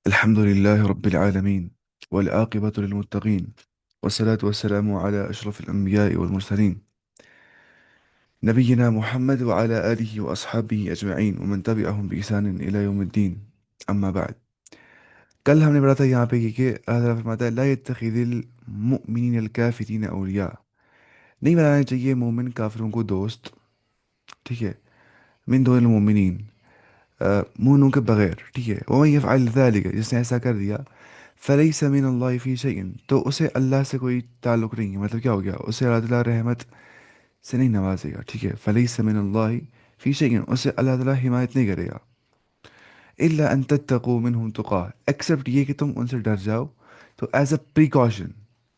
الحمد لله رب العالمين، والعاقبة للمتقين، والصلاة والسلام على أشرف الأنبياء والمرسلين، نبينا محمد وعلى آله وأصحابه أجمعين ومن تبعهم بإحسان إلى يوم الدين. أما بعد، کل ہم نے پڑھا تھا یہاں پہ کہ اللہ تعالیٰ فرماتا ہے لا يتخذ المؤمنین الکافرین اولیاء، نہیں بنانا چاہیے مومن کافروں کو دوست. ٹھیک ہے، من دون المؤمنین، مومنوں کے بغیر. ٹھیک ہے، ومن یفعل ذلك، جس نے ایسا کر دیا، فلیس من اللہ فی شیء، تو اسے اللہ سے کوئی تعلق نہیں ہے. مطلب کیا ہو گیا؟ اسے اللہ تعالیٰ رحمت سے نہیں نوازے گا. ٹھیک ہے، فلیس من اللہ فی شیء، اسے اللہ تعالیٰ حمایت نہیں کرے گا. الا ان تتقوا منہم تقاہ، ایکسیپٹ یہ کہ تم ان سے ڈر جاؤ. تو as a precaution,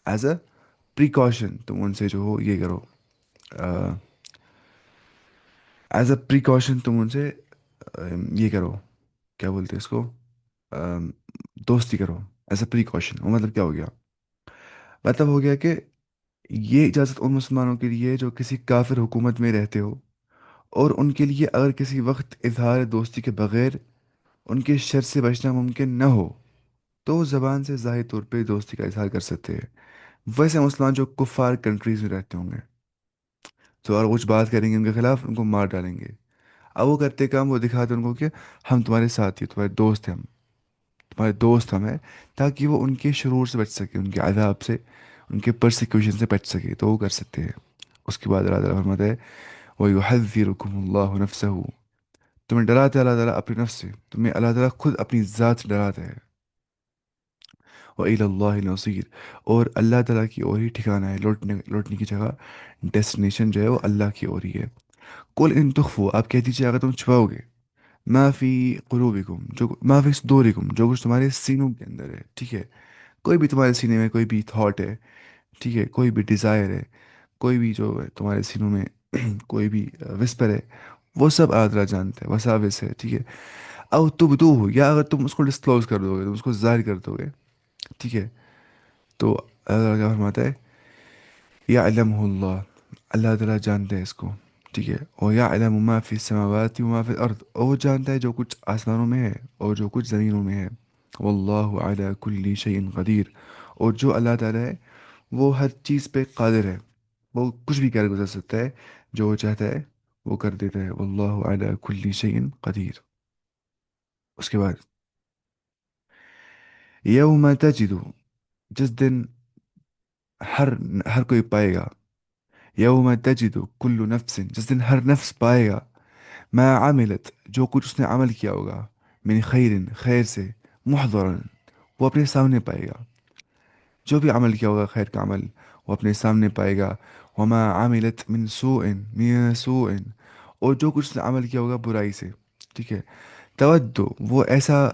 as a precaution تم ان سے جو ہو یہ کرو، ایز اے پریکاشن تم ان سے یہ کرو، کیا بولتے ہیں اس کو، آم، دوستی کرو ایز اے پریکاشن. وہ مطلب کیا ہو گیا؟ مطلب ہو گیا کہ یہ اجازت ان مسلمانوں کے لیے جو کسی کافر حکومت میں رہتے ہو، اور ان کے لیے اگر کسی وقت اظہار دوستی کے بغیر ان کے شر سے بچنا ممکن نہ ہو تو وہ زبان سے ظاہر طور پہ دوستی کا اظہار کر سکتے ہیں. ویسے مسلمان جو کفار کنٹریز میں رہتے ہوں گے تو اگر کچھ بات کریں گے ان کے خلاف، ان کو مار ڈالیں گے. اب وہ کرتے کام، وہ دکھاتے ان کو کہ ہم تمہارے ساتھ ہی، تمہارے دوست ہیں، ہم تمہارے دوست ہم ہیں، تاکہ وہ ان کے شرور سے بچ سکے، ان کے عذاب سے، ان کے پرسیکیوشن سے بچ سکے. تو وہ کر سکتے ہیں. اس کے بعد اللہ تعالیٰ فرماتا ہے وَيُحَذِّرُكُمُ اللَّهُ نَفْسَهُ، تمہیں ڈراتا ہے اللہ تعالیٰ اپنے نفس سے، تمہیں اللہ تعالیٰ خود اپنی ذات سے ڈراتا ہے. وَإِلَى اللَّهِ الْمَصِيرُ، اور اللہ تعالیٰ کی اور ہی ٹھکانا ہے، لوٹنے کی جگہ، ڈیسٹینیشن جو ہے وہ اللہ کی اور ہی ہے. قُلْ إِن تُخْفُوا، آپ کہہ دیجیے اگر تم چھپاؤ گے، ما فی قلوبکم، جو ما فی صدورکم، جو کچھ تمہارے سینوں کے اندر ہے. ٹھیک ہے، کوئی بھی تمہارے سینے میں کوئی بھی تھاٹ ہے، ٹھیک ہے، کوئی بھی ڈیزائر ہے، کوئی بھی جو ہے تمہارے سینوں میں کوئی بھی وسپر ہے، وہ سب اللہ تعالیٰ جانتا ہے، وساوس ہے. ٹھیک ہے، او تبدوہ، یا اگر تم اس کو ڈسکلوز کر دو گے، تم اس کو ظاہر کر دو گے، ٹھیک ہے، تو اللہ تعالیٰ کیا فرماتا ہے یعلمہ اللہ، اللہ تعالیٰ جانتا ہے اس کو. ٹھیک ہے، اور یعلم ما فی السماوات و ما فی الارض، اور وہ جانتا ہے جو کچھ آسمانوں میں ہے اور جو کچھ زمینوں میں ہے. واللہ علی کل شیء قدیر، اور جو اللہ تعالیٰ ہے وہ ہر چیز پہ قادر ہے، وہ کچھ بھی کر گزر سکتا ہے، جو وہ چاہتا ہے وہ کر دیتا ہے. واللہ علی کل شیء قدیر. اس کے بعد یوم تجد، جس دن ہر ہر کوئی پائے گا، یوم تجد کل نفس، جس دن ہر نفس پائے گا، ما عملت، جو کچھ اس نے عمل کیا ہوگا، من خیر، خیر سے، محضرا، وہ اپنے سامنے پائے گا. جو بھی عمل کیا ہوگا خیر کا عمل وہ اپنے سامنے پائے گا. وما عملت من سوء، من سوء، اور جو کچھ اس نے عمل کیا ہوگا برائی سے. ٹھیک ہے، تود، وہ ایسا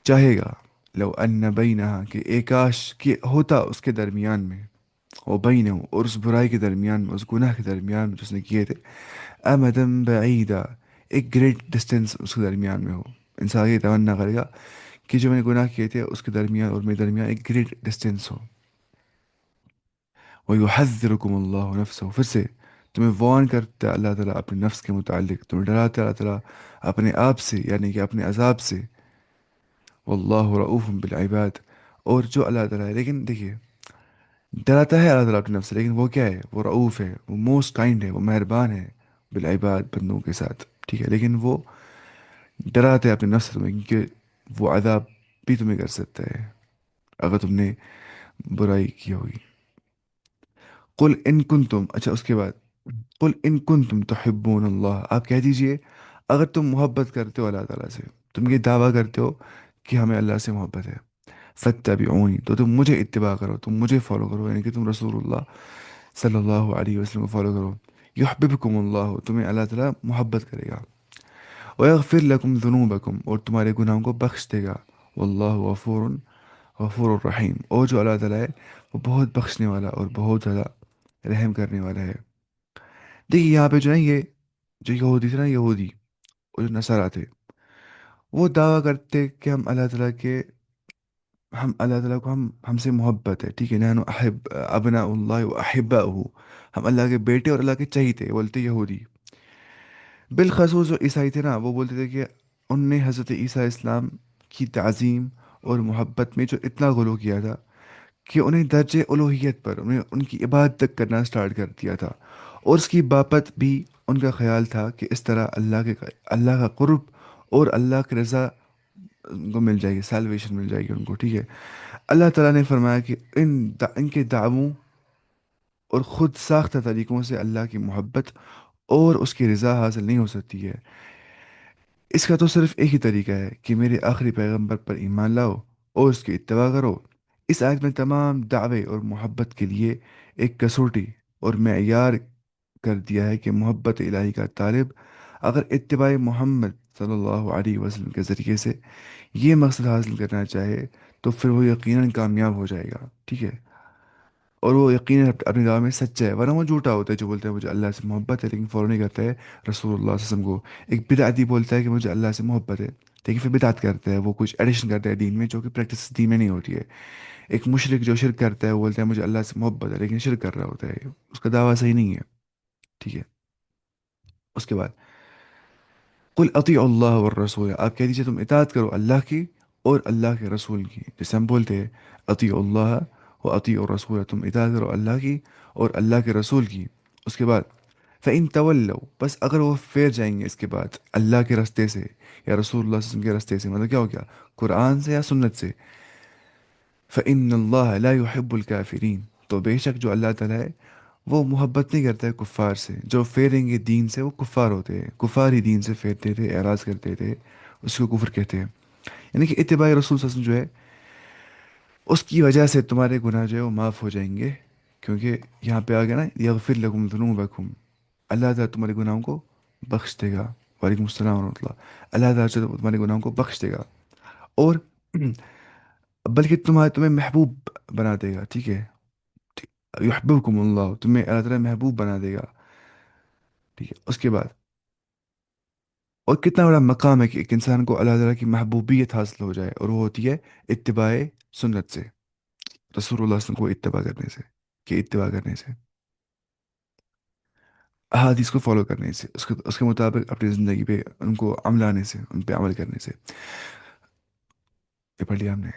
چاہے گا، لو ان بینہا، کہ ایک کاش کہ ہوتا اس کے درمیان میں، وہ بینہ، اور اس برائی کے درمیان میں، اس گناہ کے درمیان میں جو اس نے کیے تھے، امدن بعیدا، ایک گریٹ ڈسٹینس اس کے درمیان میں ہو. انسان یہ تمنا کرے گا کہ جو میں نے گناہ کیے تھے اس کے درمیان اور میرے درمیان ایک گریٹ ڈسٹینس ہو. وَيُحَذِّرُكُمُ اللَّهُ نَفْسَهُ، پھر سے تمہیں وارن کرتا ہے اللہ تعالیٰ اپنے نفس کے متعلق، تمہیں ڈراتا ہے اللہ تعالیٰ اپنے آپ سے، یعنی کہ اپنے عذاب سے. واللہ رعوف بالعباد، اور جو اللہ تعالیٰ ہے، لیکن دیکھیے ڈراتا ہے اللہ تعالیٰ اپنے نفس سے، لیکن وہ کیا ہے؟ وہ رعوف ہے، وہ موسٹ کائنڈ ہے، وہ مہربان ہے بالعباد، بندوں کے ساتھ. ٹھیک ہے، لیکن وہ ڈراتے ہیں اپنے نفس سے تمہیں، کیونکہ وہ عذاب بھی تمہیں کر سکتا ہے اگر تم نے برائی کی ہوگی. قل ان کنتم، اچھا اس کے بعد قل ان کنتم تحبون اللہ، آپ کہہ دیجئے اگر تم محبت کرتے ہو اللہ تعالیٰ سے، تم یہ دعویٰ کرتے ہو کہ ہمیں اللہ سے محبت ہے، فاتبعونی، تو تم مجھے اتباع کرو، تم مجھے فالو کرو، یعنی کہ تم رسول اللہ صلی اللہ علیہ وسلم کو فالو کرو. یحببکم اللہ، تمہیں اللہ تعالیٰ محبت کرے گا. ویغفر لکم ذنوبکم، اور تمہارے گناہوں کو بخش دے گا. واللہ غفور، غفور الرحیم، اور جو اللہ تعالیٰ ہے وہ بہت بخشنے والا اور بہت زیادہ رحم کرنے والا ہے. دیکھیے یہاں پہ جو ہے یہ جو یہودی تھے نا، یہودی اور جو نصارہ تھے، وہ دعویٰ کرتے کہ ہم اللہ تعالیٰ کے، ہم اللہ تعالیٰ کو، ہم سے محبت ہے. ٹھیک ہے، نحن احب ابناء اللہ و احباؤہ، ہم اللہ کے بیٹے اور اللہ کے چہیتے، بولتے یہودی. بالخصوص جو عیسائی تھے نا، وہ بولتے تھے کہ ان نے حضرت عیسیٰ علیہ السلام کی تعظیم اور محبت میں جو اتنا غلو کیا تھا کہ انہیں درجے الوہیت پر انہیں ان کی عبادت تک کرنا سٹارٹ کر دیا تھا، اور اس کی بابت بھی ان کا خیال تھا کہ اس طرح اللہ کا قرب اور اللہ کی رضا ان کو مل جائے گی، سیلویشن مل جائے گی ان کو، ٹھیک ہے۔ اللہ تعالیٰ نے فرمایا کہ ان کے دعووں اور خود ساختہ طریقوں سے اللہ کی محبت اور اس کی رضا حاصل نہیں ہو سکتی ہے۔ اس کا تو صرف ایک ہی طریقہ ہے کہ میرے آخری پیغمبر پر ایمان لاؤ اور اس کی اتباع کرو۔ اس آیت میں تمام دعوے اور محبت کے لیے ایک کسوٹی اور معیار کر دیا ہے کہ محبت الہی کا طالب اگر اتباع محمد صلی اللہ علیہ وسلم کے ذریعے سے یہ مقصد حاصل کرنا چاہے تو پھر وہ یقیناً کامیاب ہو جائے گا، ٹھیک ہے۔ اور وہ یقیناً اپنی دعا میں سچا ہے، ورنہ وہ جھوٹا ہوتا ہے جو بولتا ہے مجھے اللہ سے محبت ہے لیکن فالو نہیں کرتا ہے رسول اللہ صلی اللہ علیہ وسلم کو۔ ایک بدعتی بولتا ہے کہ مجھے اللہ سے محبت ہے لیکن پھر بدعت کرتا ہے، وہ کچھ ایڈیشن کرتا ہے دین میں جو کہ پریکٹس دین میں نہیں ہوتی ہے۔ ایک مشرک جو شرک کرتا ہے وہ بولتا ہے مجھے اللہ سے محبت ہے لیکن شرک کر رہا ہوتا ہے، اس کا دعویٰ صحیح نہیں ہے، ٹھیک ہے۔ اس کے بعد قل اطیعوا اللہ والرسول، آپ کہہ دیجیے تم اطاعت کرو اللہ کی اور اللہ کے رسول کی، جیسے ہم بولتے ہیں اطیعوا اللہ و اطیعوا الرسول، تم اطاعت کرو اللہ کی اور اللہ کے رسول کی۔ اس کے بعد فَإِن تَوَلَّوْا، بس اگر وہ پھیر جائیں گے اس کے بعد اللہ کے راستے سے یا رسول اللہ صلی اللہ علیہ وسلم کے راستے سے، مطلب کیا ہو گیا، قرآن سے یا سنت سے، فَإِنَّ اللَّهَ لَا يُحِبُّ الْكَافِرِينَ، تو بے شک جو اللہ تعالیٰ ہے وہ محبت نہیں کرتا ہے کفار سے، جو پھیریں گے دین سے وہ کفار ہوتے ہیں، کفار ہی دین سے پھیرتے تھے، اعراض کرتے تھے، اس کو کفر کہتے ہیں۔ یعنی کہ اتباع رسول صلی اللہ علیہ وسلم جو ہے اس کی وجہ سے تمہارے گناہ جو ہے وہ معاف ہو جائیں گے، کیونکہ یہاں پہ آ گیا نا یغفر لکم ذنوبکم، اللہ تعالیٰ تمہارے گناہوں کو بخش دے گا۔ وعلیکم السلام ورحمۃ اللہ۔ اللہ تعالیٰ جو تمہارے گناہوں کو بخش دے گا اور بلکہ تمہیں محبوب بنا دے گا، ٹھیک ہے۔ یحببکم اللہ، تمہیں اللہ تعالیٰ محبوب بنا دے گا، ٹھیک ہے۔ اس کے بعد اور کتنا بڑا مقام ہے کہ ایک انسان کو اللہ تعالیٰ کی محبوبیت حاصل ہو جائے، اور وہ ہوتی ہے اتباع سنت سے، رسول اللہ صلی اللہ علیہ وسلم کو اتباع کرنے سے، کہ اتباع کرنے سے، احادیث کو فالو کرنے سے، اس کے مطابق اپنی زندگی پہ ان کو عمل آنے سے، ان پہ عمل کرنے سے، یہ پڑھ لیا ہم نے۔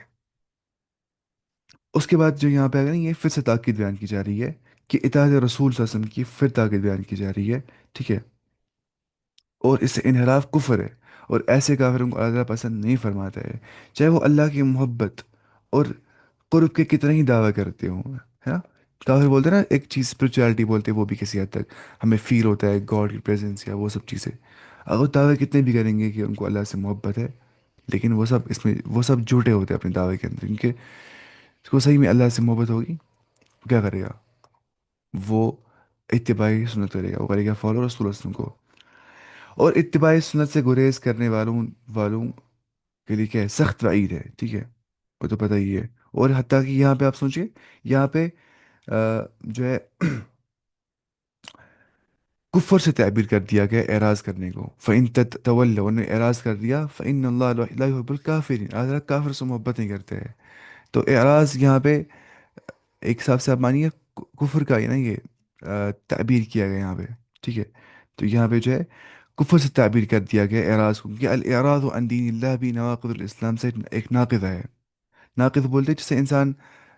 اس کے بعد جو یہاں پہ آگے نا یہ پھر سے تاکید بیان کی جا رہی ہے کہ اطاعت رسول صلی اللہ علیہ وسلم کی پھر تاکید بیان کی جا رہی ہے، ٹھیک ہے۔ اور اس سے انحراف کفر ہے، اور ایسے کافروں کو اللہ تعالیٰ پسند نہیں فرماتا ہے، چاہے وہ اللہ کی محبت اور قرب کے کتنے ہی دعویٰ کرتے ہوں، ہے نا۔ کافر بولتے ہیں نا ایک چیز اسپرچویلٹی بولتے ہیں، وہ بھی کسی حد تک ہمیں فیل ہوتا ہے گاڈ کی پریزنس یا وہ سب چیزیں، اگر وہ دعوے کتنے بھی کریں گے کہ ان کو اللہ سے محبت ہے، لیکن وہ سب اس میں وہ سب جھوٹے ہوتے ہیں اپنے دعوے کے اندر، کیونکہ اس کو صحیح میں اللہ سے محبت ہوگی وہ کیا کرے گا، وہ اتباعی سنت کرے گا، وہ کرے گا فالو رسول اللہ صلی اللہ علیہ وسلم کو۔ اور اتباعی سنت سے گریز کرنے والوں کے لیے کیا ہے، سخت وعید ہے، ٹھیک ہے، وہ تو پتہ ہی ہے۔ اور حتیٰ کہ یہاں پہ آپ سوچیں، یہاں پہ جو ہے کفر سے تعبیر کر دیا گیا اعراض کرنے کو، فَإِن تَوَلَّوْا، انہوں نے اعراض کر دیا، فَإِنَّ اللَّهَ لَا يُحِبُّ الْكَافِرِينَ، اللہ تعالیٰ کافر سے محبت نہیں کرتے ہیں۔ تو اعراض یہاں پہ ایک حساب سے آپ مانیے کفر کا ہی نا یہ تعبیر کیا گیا یہاں پہ، ٹھیک ہے۔ تو یہاں پہ جو ہے کفر سے تعبیر کر دیا گیا اعراض کو، کہ الاعراض عن دین اللہ بھی نواقض الاسلام سے ایک ناقض ہے، ناقض بولتے ہیں جس سے انسان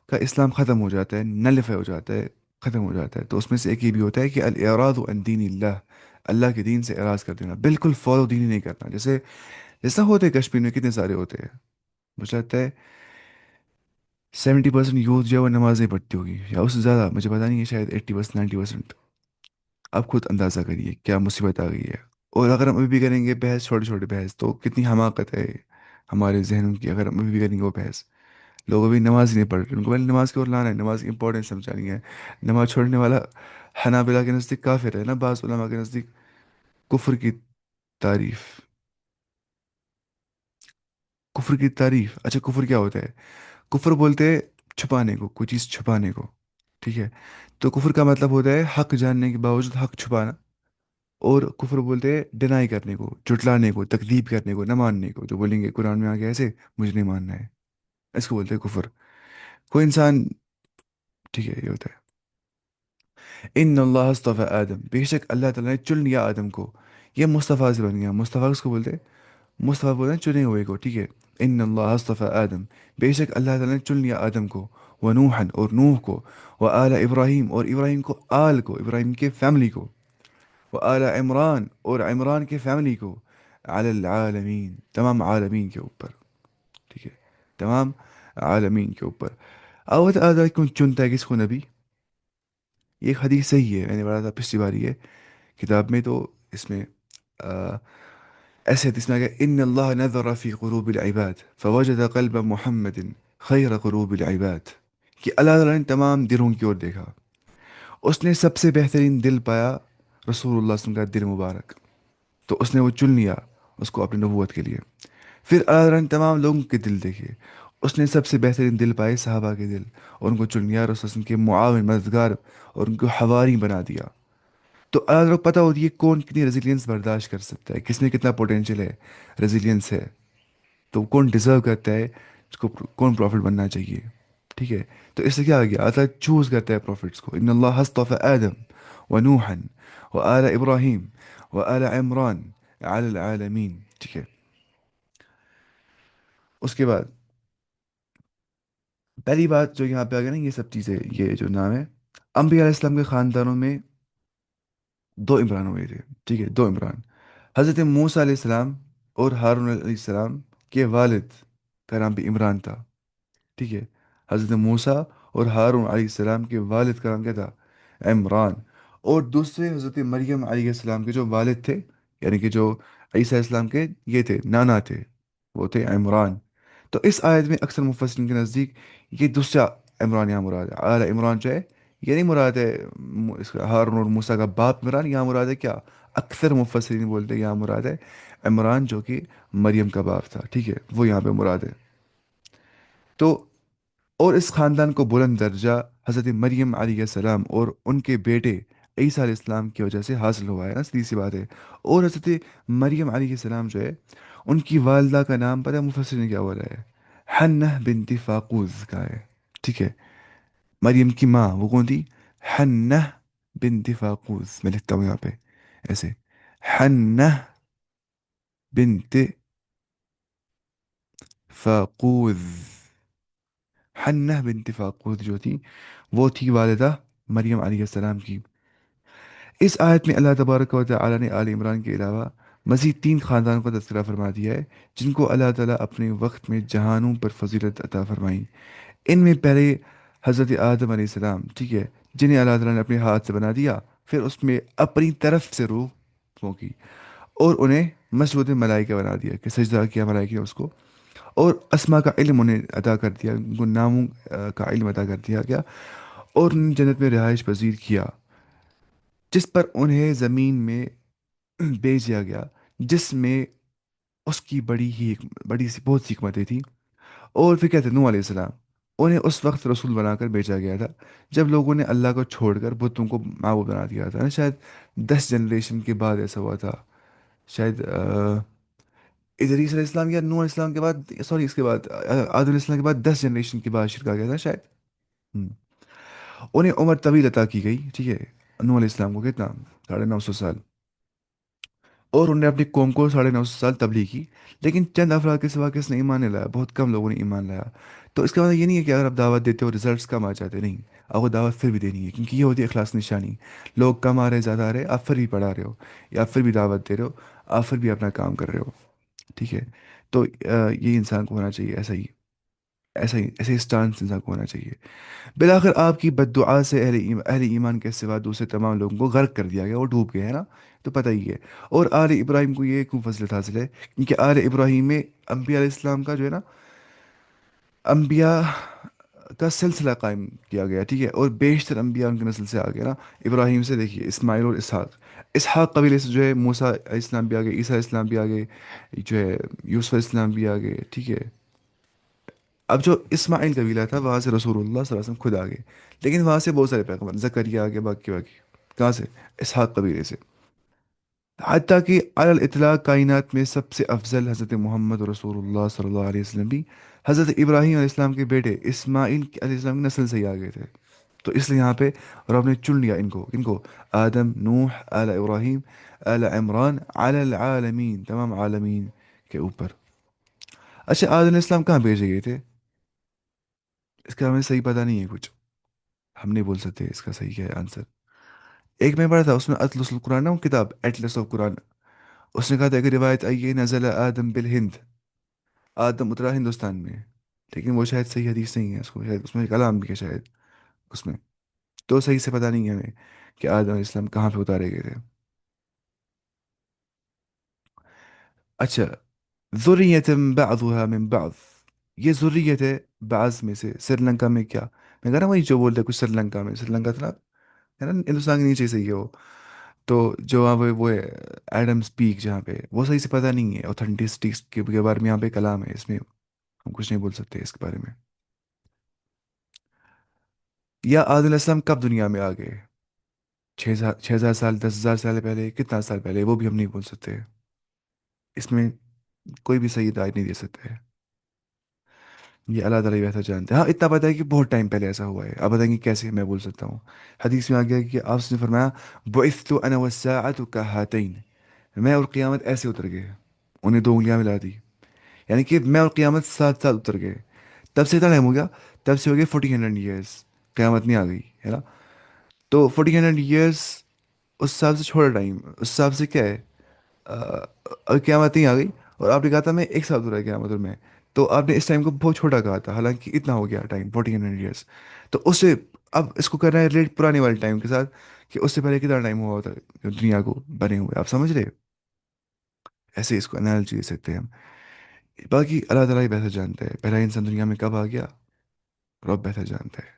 کا اسلام ختم ہو جاتا ہے، نلفی ہو جاتا ہے، ختم ہو جاتا ہے، تو اس میں سے ایک یہ بھی ہوتا ہے کہ الاعراض عن دین اللہ، اللہ کے دین سے اعراض کر دینا، بالکل فالو دین ہی نہیں کرنا، جیسے جیسا ہوتے ہیں کشمیر میں کتنے سارے ہوتے ہیں، مجھے لگتا ہے 70% یوتھ جو ہے وہ نماز نہیں پڑھتی ہوگی یا اس سے زیادہ، مجھے پتا نہیں ہے، شاید 80% 90%۔ آپ خود اندازہ کریے کیا مصیبت آ گئی ہے۔ اور اگر ہم ابھی بھی کریں گے بحث، چھوٹے چھوٹے بحث، تو کتنی حماقت ہے ہمارے ذہنوں کی، اگر ہم ابھی بھی کریں گے وہ بحث۔ لوگ ابھی نماز ہی نہیں پڑھ رہے، ان کو پہلے نماز کی اور لانا ہے، نماز کی امپورٹنس سمجھانی ہے۔ نماز چھوڑنے والا حنابلہ کے نزدیک کافر ہے نا، بعض علماء کے نزدیک کفر کی تعریف، کفر کی تعریف، اچھا کفر کیا ہوتا ہے؟ کفر بولتے ہیں چھپانے کو، کوئی چیز چھپانے کو، ٹھیک ہے۔ تو کفر کا مطلب ہوتا ہے حق جاننے کے باوجود حق چھپانا، اور کفر بولتے ہیں ڈینائی کرنے کو، جھٹلانے کو، تکذیب کرنے کو، نہ ماننے کو، جو بولیں گے قرآن میں آ گیا ایسے مجھے نہیں ماننا ہے، اس کو بولتے ہیں کفر۔ کوئی انسان، ٹھیک ہے، یہ ہوتا ہے ان اللہ اصطفى آدم، بے شک اللہ تعالیٰ نے چن لیا آدم کو، یہ مصطفیٰ سے بن گیا، مصطفیٰ کس کو بولتے ہیں؟ مصطفیٰ بولتے ہیں چنے ہوئے کو، ٹھیک ہے۔ ان اللہ اصطفى آدم، بے شک اللہ تعالیٰ نے چن لیا آدم کو، ونوحن اور نوح کو، وآل ابراہیم اور ابراہیم کو، آل کو ابراہیم کے فیملی کو، وآل عمران اور عمران کے فیملی کو، علی العالمین تمام عالمین کے اوپر، ٹھیک ہے، تمام عالمین کے اوپر۔ اللہ تعالیٰ کون چنتا ہے کس کو نبی؟ یہ ایک حدیث صحیح ہے، میں نے پڑھا تھا پچھلی باری ہے کتاب میں، تو اس میں آ، ایسے حدیث میں آ گیا، ان اللہ نظر فی قلوب العباد فوجد قلب محمد خیر قلوب العباد، کہ اللہ تعالیٰ نے تمام دلوں کی اور دیکھا، اس نے سب سے بہترین دل پایا رسول اللہ صلی اللہ علیہ وسلم کا دل مبارک، تو اس نے وہ چن لیا اس کو اپنی نبوت کے لیے۔ پھر اللہ تعالیٰ نے تمام لوگوں کے دل دیکھے، اس نے سب سے بہترین دل پائے صحابہ کے دل، اور ان کو چن لیا رسول اللہ صلی اللہ علیہ وسلم کے معاون مددگار، اور ان کو حواری بنا دیا۔ تو اللہ تعالیٰ کو پتہ ہوتی ہے کون کتنی ریزیلینس برداشت کر سکتا ہے، کس میں کتنا پوٹینشیل ہے، ریزیلینس ہے، تو کون ڈیزرو کرتا ہے، اس کو کون پروفٹ بننا چاہیے، ٹھیک ہے۔ تو اس سے کیا آ گیا، اللہ تعالیٰ چوز کرتا ہے پروفٹس کو، ان اللہ اصطفى آدم ونوحا وآل ابراہیم وآل عمران علی العالمین، ٹھیک ہے۔ اس کے بعد پہلی بات جو یہاں پہ آ گیا نا، یہ سب چیزیں، یہ جو نام ہے، انبیاء علیہ السلام کے خاندانوں میں دو عمران ہوئے تھے، ٹھیک ہے، دو عمران، حضرت موسیٰ علیہ السلام اور ہارون علیہ السلام کے والد کا نام بھی عمران تھا، ٹھیک ہے، حضرت موسیٰ اور ہارون علیہ السلام کے والد کا نام کیا تھا؟ عمران۔ اور دوسرے حضرت مریم علیہ السلام کے جو والد تھے، یعنی کہ جو عیسیٰ علیہ السلام کے یہ تھے نانا تھے، وہ تھے عمران۔ تو اس آیت میں اکثر مفسرین کے نزدیک یہ دوسرا عمران یہاں مراد ہے، اعلیٰ عمران جو ہے یہ نہیں مراد ہے اس کا ہارون اور موسیٰ کا باپ عمران، یہاں مراد ہے کیا؟ اکثر مفسرین بولتے ہیں یہاں مراد ہے عمران جو کہ مریم کا باپ تھا، ٹھیک ہے، وہ یہاں پہ مراد ہے۔ تو اور اس خاندان کو بلند درجہ حضرت مریم علیہ السلام اور ان کے بیٹے عیسیٰ علیہ السلام کی وجہ سے حاصل ہوا ہے نا، سیدھی سی بات ہے۔ اور حضرت مریم علیہ السلام جو ہے، ان کی والدہ کا نام پتہ ہے مفسر نے کیا بولا ہے؟ حنہ بنت فاقوز کا ہے، ٹھیک ہے۔ مریم کی ماں وہ کون تھی؟ حنہ بنت فاقوز، میں لکھتا ہوں یہاں پہ ایسے، حنہ بنت فاقوز، حنہ بنت فاقوز جو تھی وہ تھی والدہ مریم علیہ السلام کی۔ اس آیت میں اللہ تبارک و تعالی نے آل عمران کے علاوہ مزید تین خاندانوں کا تذکرہ فرما دیا ہے، جن کو اللہ تعالیٰ اپنے وقت میں جہانوں پر فضیلت عطا فرمائی۔ ان میں پہلے حضرت آدم علیہ السلام، ٹھیک ہے، جنہیں اللہ تعالیٰ نے اپنے ہاتھ سے بنا دیا، پھر اس میں اپنی طرف سے روح پھونکی، اور انہیں مسجود ملائکہ بنا دیا کہ سجدہ کیا ملائکہ نے اس کو، اور اسما کا علم انہیں عطا کر دیا، ان کو ناموں کا علم عطا کر دیا گیا، اور انہیں جنت میں رہائش پذیر کیا، جس پر انہیں زمین میں بھیجا گیا، جس میں اس کی بڑی سی بہت سی حکمتیں تھیں۔ اور پھر کہتے ہیں نوح علیہ السلام، انہیں اس وقت رسول بنا کر بھیجا گیا تھا جب لوگوں نے اللہ کو چھوڑ کر بتوں کو معبود بنا دیا تھا نا، شاید 10 جنریشن کے بعد ایسا ہوا تھا، شاید ادریس علیہ السلام یا نوح علیہ السلام کے بعد، سوری اس کے بعد آدم علیہ السلام کے بعد 10 جنریشن کے بعد شرک آ گیا تھا شاید۔ ہم۔ انہیں عمر طویل عطا کی گئی، ٹھیک ہے، نوح علیہ السلام کو کتنا؟ 950 سال، اور انہوں نے اپنی قوم کو 950 سال تبلیغ کی، لیکن چند افراد کے سوا کس نے ایمان نہیں لایا، بہت کم لوگوں نے ایمان لایا۔ تو اس کا مطلب یہ نہیں ہے کہ اگر آپ دعوت دیتے ہو رزلٹس کم آ جاتے، نہیں، آپ کو دعوت پھر بھی دینی ہے، کیونکہ یہ ہوتی ہے اخلاص نشانی۔ لوگ کم آ رہے زیادہ آ رہے، آپ پھر بھی پڑھا رہے ہو، یا آپ پھر بھی دعوت دے رہے ہو، آپ پھر بھی اپنا کام کر رہے ہو، ٹھیک ہے۔ تو یہ انسان کو ہونا چاہیے ایسا ہی، ایسے ہی اسٹانس انسان کو ہونا چاہیے۔ بالآخر آپ کی بد دعا سے اہل ایمان کے سوا دوسرے تمام لوگوں کو غرق کر دیا گیا، وہ ڈوب گئے، ہے نا، تو پتہ ہی ہے۔ اور آل ابراہیم کو یہ کیوں فضلت حاصل ہے؟ کیونکہ آل ابراہیم میں انبیاء علیہ السلام کا جو ہے نا، انبیاء کا سلسلہ قائم کیا گیا، ٹھیک ہے، اور بیشتر انبیاء ان کی نسل سے آ گئے نا۔ ابراہیم سے دیکھیے اسماعیل اور اسحاق، اسحاق قبیلے سے جو ہے موسیٰ علیہ السلام بھی آ گئے، عیسیٰ علیہ السلام بھی آ گئے، جو ہے یوسف علیہ السلام بھی آ گئے، ٹھیک ہے۔ اب جو اسماعیل قبیلہ تھا وہاں سے رسول اللہ صلی اللہ علیہ وسلم خود آ گئے، لیکن وہاں سے بہت سارے پیغمبر زکریا آ گئے، باقی باقی کہاں سے؟ اسحاق قبیلے سے۔ حتیٰ کہ علی الاطلاق کائنات میں سب سے افضل حضرت محمد رسول اللہ صلی اللہ علیہ وسلم بھی حضرت ابراہیم علیہ السلام کے بیٹے اسماعیل علیہ السلام کی نسل سے ہی آ گئے تھے۔ تو اس لیے یہاں پہ رب نے چن لیا ان کو آدم، نوح، آل ابراہیم، آل عمران علی العالمین، تمام عالمین کے اوپر۔ اچھا آدم علیہ السلام کہاں بھیجے گئے تھے؟ اس کا ہمیں صحیح پتہ نہیں ہے کچھ، ہم نہیں بول سکتے اس کا صحیح کیا ہے آنسر۔ ایک میں پڑھا تھا اس میں اطلس القرآن نا، وہ کتاب ایٹلس آف قرآن، اس نے کہا تھا کہ روایت آئی ہے نزل آدم بالہند، آدم اترا ہندوستان میں، لیکن وہ شاید صحیح حدیث نہیں ہے، اس کو شاید اس میں کلام بھی ہے شاید اس میں، تو صحیح سے پتہ نہیں ہے ہمیں کہ آدم علیہ السلام کہاں پہ اتارے گئے تھے۔ اچھا، ذریت بعضها من بعض، یہ ذریت ہے بعض میں سے، سری لنکا میں کیا، میں کہہ رہا ہوں وہی جو بولتے ہیں کچھ، سری لنکا میں، سری لنکا تھا نا، ہے نا ہندوستان کے نیچے سے ہی ہے وہ، تو جو وہاں پہ وہ ہے ایڈمس پیک جہاں پہ، وہ صحیح سے پتہ نہیں ہے اوتھینٹسٹی کے بارے میں، یہاں پہ کلام ہے اس میں، ہم کچھ نہیں بول سکتے اس کے بارے میں۔ یا آدم علیہ السلام کب دنیا میں آ گئے، 6,000 سال، 10,000 سال پہلے، کتنا سال پہلے، وہ بھی ہم نہیں بول سکتے، اس میں کوئی بھی صحیح رائے نہیں دے سکتے، یہ اللہ تعالیٰ ہی بہتر جانتے ہیں۔ ہاں اتنا پتہ ہے کہ بہت ٹائم پہلے ایسا ہوا ہے، آپ بتائیں گے کیسے، میں بول سکتا ہوں، حدیث میں آ گیا کہ آپ نے فرمایا بعثت انا والساعۃ کہاتین، میں اور قیامت ایسے اتر گئے، انہیں دو انگلیاں ملا دی، یعنی کہ میں اور قیامت ساتھ ساتھ اتر گئے، تب سے اتنا ٹائم ہو گیا، تب سے ہو گئے 1400 ایئرس، قیامت نہیں آ گئی ہے نا، تو 1400 ایئرس اس حساب سے چھوڑا ٹائم، اس حساب سے کیا ہے، ابھی قیامت نہیں آ گئی، اور آپ نے کہا تھا میں ایک ساتھ اترا قیامت اور میں، تو آپ نے اس ٹائم کو بہت چھوٹا کہا تھا، حالانکہ اتنا ہو گیا ٹائم 1400 ایئرس، تو اس سے اب اس کو کرنا ہے ریلیٹ پرانے والے ٹائم کے ساتھ، کہ اس سے پہلے کتنا ٹائم ہوا ہوتا ہے دنیا کو بنے ہوئے، آپ سمجھ رہے، ایسے اس کو انالوجی دے سکتے ہیں ہم۔ باقی اللہ تعالیٰ ہی بہتر جانتا ہے پہلا انسان دنیا میں کب آ گیا، رب بہتر جانتا ہے۔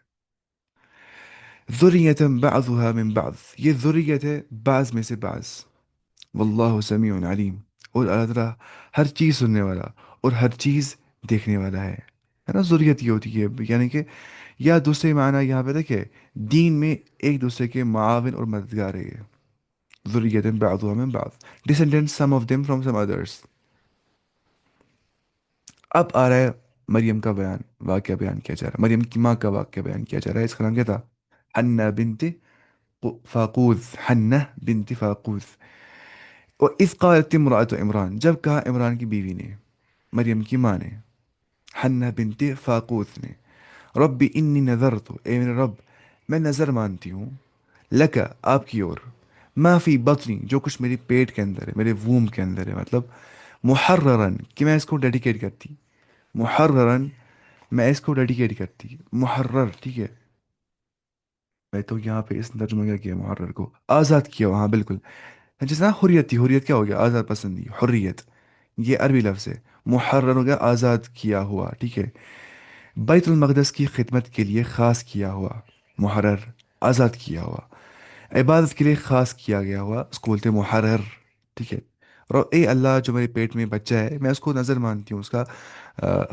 ذریت بعضها من بعض، یہ ذریت ہے بعض میں سے بعض، واللہ سمیع علیم، اور اللہ تعالیٰ ہر چیز سننے والا اور ہر چیز دیکھنے والا ہے نا، ضروریت یہ ہوتی ہے یعنی کہ، یا دوسرے معنی یہاں پہ دیکھے، دین میں ایک دوسرے کے معاون اور مددگار ہے یہ، ذریت بعضها من بعض، descendants some of them from some others۔ اب آ رہا ہے مریم کا بیان، واقعہ بیان کیا جا رہا ہے، مریم کی ماں کا واقعہ بیان کیا جا رہا ہے، اس کا نام کیا تھا، حنہ بنت فاقوذ، حنہ بنت فاقوذ، وَإِذْ قَالَتِ امرأة عمران، جب کہا عمران کی بیوی نے، مریم کی ماں نے، حنہ بنت فاقوس نے، رب انی نذرت، اے میرے رب میں نظر مانتی ہوں، لکا آپ کی اور، ما فی بطنی جو کچھ میری پیٹ کے اندر ہے، میرے ووم کے اندر ہے، مطلب محررن کہ میں اس کو ڈیڈیکیٹ کرتی، محررن میں اس کو ڈیڈیکیٹ کرتی، محرر ٹھیک ہے، میں تو یہاں پہ اس ترجمہ کیا کیا محرر کو آزاد کیا، وہاں بالکل جس طرح حریت تھی، حریت کیا ہو گیا، آزاد پسندی، حریت یہ عربی لفظ ہے، محرر ہو گیا آزاد کیا ہوا، ٹھیک ہے، بیت المقدس کی خدمت کے لیے خاص کیا ہوا، محرر آزاد کیا ہوا، عبادت کے لیے خاص کیا گیا ہوا، اس کو بولتے ہیں محرر، ٹھیک ہے، اور اے اللہ جو میرے پیٹ میں بچہ ہے میں اس کو نظر مانتی ہوں اس کا،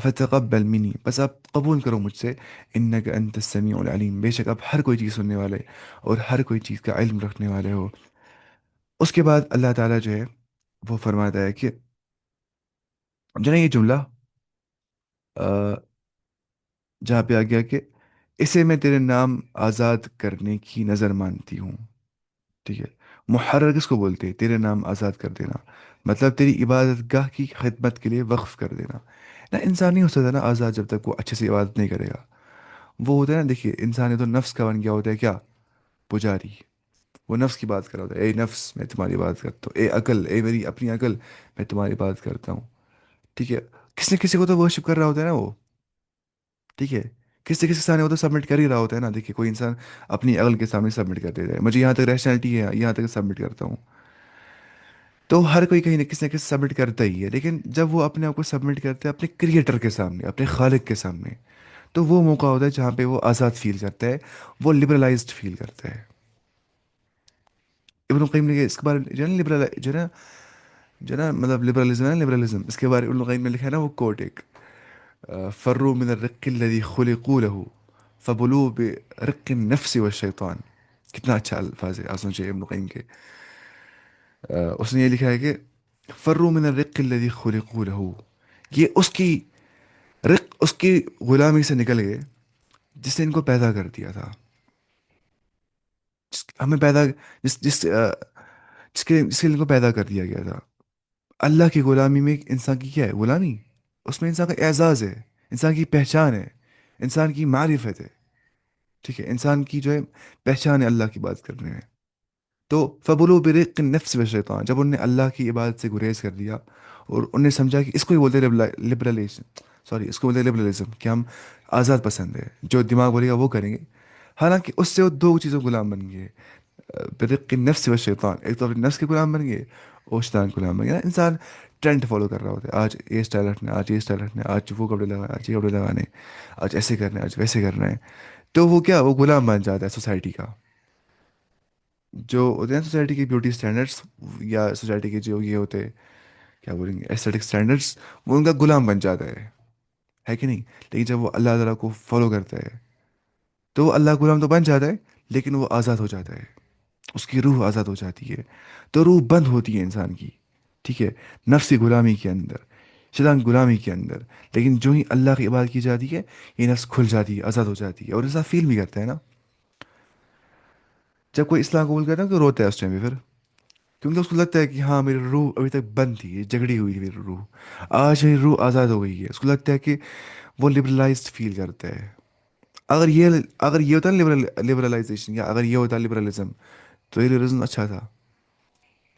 فتقبل منی بس آپ قبول کرو مجھ سے، انک انت السمیع العلیم، بے شک آپ ہر کوئی چیز سننے والے اور ہر کوئی چیز کا علم رکھنے والے ہو۔ اس کے بعد اللہ تعالیٰ جو ہے وہ فرماتا ہے کہ جو نا یہ جملہ، آ، جہاں پہ آ گیا کہ اسے میں تیرے نام آزاد کرنے کی نظر مانتی ہوں، ٹھیک ہے، محرر کس کو بولتے ہیں، تیرے نام آزاد کر دینا، مطلب تیری عبادت گاہ کی خدمت کے لیے وقف کر دینا، نہ انسان نہیں ہو سکتا نا آزاد جب تک وہ اچھے سے عبادت نہیں کرے گا، وہ ہوتا ہے نا، دیکھیے انسان یہ تو نفس کا بن گیا ہوتا ہے، کیا پجاری، وہ نفس کی بات کر رہا ہوتا ہے، اے نفس میں تمہاری بات کرتا ہوں، اے عقل، اے میری اپنی عقل میں تمہاری بات کرتا ہوں، ٹھیک ہے، کسی نہ کسی کو تو ورشپ کر رہا ہوتا ہے نا وہ، ٹھیک ہے، کسی کسی سامنے وہ تو سبمٹ کر ہی رہا ہوتا ہے نا، دیکھیے کوئی انسان اپنی عقل کے سامنے سبمٹ کر دیتا ہے، مجھے یہاں تک ریشنلٹی ہے یہاں تک سبمٹ کرتا ہوں، تو ہر کوئی کہیں نہ کسی سبمٹ کرتا ہی ہے، لیکن جب وہ اپنے آپ کو سبمٹ کرتے ہیں اپنے کریٹر کے سامنے، اپنے خالق کے سامنے، تو وہ موقع ہوتا ہے جہاں پہ وہ آزاد فیل کرتا ہے، وہ لبرلائزڈ فیل کرتا ہے۔ ابن القیم نے اس کے بارے میں جو ہے نا لبرل جو ہے نا مطلب لبرلزم ہے نا، لبرلزم اس کے بارے میں ابن القیم نے لکھا ہے نا، وہ کوٹ ایک، فروا من الرق الذي خلقوا له فبلوا برق النفس والشیطان، کتنا اچھا الفاظ ہے، آپ سوچے ابن القیم کے، اس نے یہ لکھا ہے کہ فروا من الرق الذي خلقوا له، یہ اس کی رق، اس کی غلامی سے نکل گئے جس نے ان کو پیدا کر دیا تھا، ہمیں پیدا، جس جس جس کے لیے ان کو پیدا کر دیا گیا تھا، اللہ کی غلامی میں انسان کی کیا ہے غلامی، اس میں انسان کا اعزاز ہے، انسان کی پہچان ہے، انسان کی معرفت ہے، ٹھیک ہے، انسان کی جو ہے پہچان ہے اللہ کی بات کرنے میں. تو فبلو برق نفس و شیطان، جب انہوں نے اللہ کی عبادت سے گریز کر دیا اور انہوں نے سمجھا کہ اس کو ہی بولتے ہیں لبرلیشن، سوری اس کو بولتے ہیں لبرلزم، کہ ہم آزاد پسند ہے، جو دماغ بولے گا وہ کریں گے. حالانکہ اس سے وہ دو چیزوں کے غلام بن گئے، برق نفس و شیطان، ایک تو اپنے نفس کے غلام بن گئے اور شیطان کے غلام بن گئے. انسان ٹرینڈ فالو کر رہا ہوتا ہے، آج یہ اسٹائل رکھنا ہے، آج یہ اسٹائل رکھنا ہے، آج وہ کپڑے لگانے، آج یہ کپڑے لگانے، آج ایسے کرنا ہے، آج ویسے کرنا ہے. تو وہ کیا، وہ غلام بن جاتا ہے سوسائٹی کا. جو ہوتے ہیں سوسائٹی کے بیوٹی اسٹینڈرڈس یا سوسائٹی کے جو یہ ہوتے ہیں، کیا بولیں گے، ایسٹھیٹک اسٹینڈرڈس، وہ ان کا غلام بن جاتا ہے کہ نہیں؟ لیکن جب وہ اللہ تعالیٰ کو فالو کرتا ہے تو وہ اللہ کا غلام تو بن جاتا ہے، لیکن وہ آزاد ہو جاتا ہے، اس کی روح آزاد ہو جاتی ہے. تو روح بند ہوتی ہے انسان کی، ٹھیک ہے، نفس کی غلامی کے اندر، شیطان کی غلامی کے اندر. لیکن جو ہی اللہ کی عبادت کی جاتی ہے، یہ نفس کھل جاتی ہے، آزاد ہو جاتی ہے، اور انسان فیل بھی کرتا ہے نا. جب کوئی اسلام قبول کرتا ہے تو روتا ہے اس ٹائم پہ پھر، کیونکہ اس کو لگتا ہے کہ ہاں میری روح ابھی تک بند تھی، یہ جگڑی ہوئی تھی میری روح، آج میری روح آزاد ہو گئی ہے. اس کو لگتا ہے کہ وہ لبرلائزڈ فیل کرتا ہے. اگر یہ اگر یہ ہوتا ہے لبرلائزیشن، یا اگر یہ ہوتا لبرلزم، تو یہ لبرلزم اچھا تھا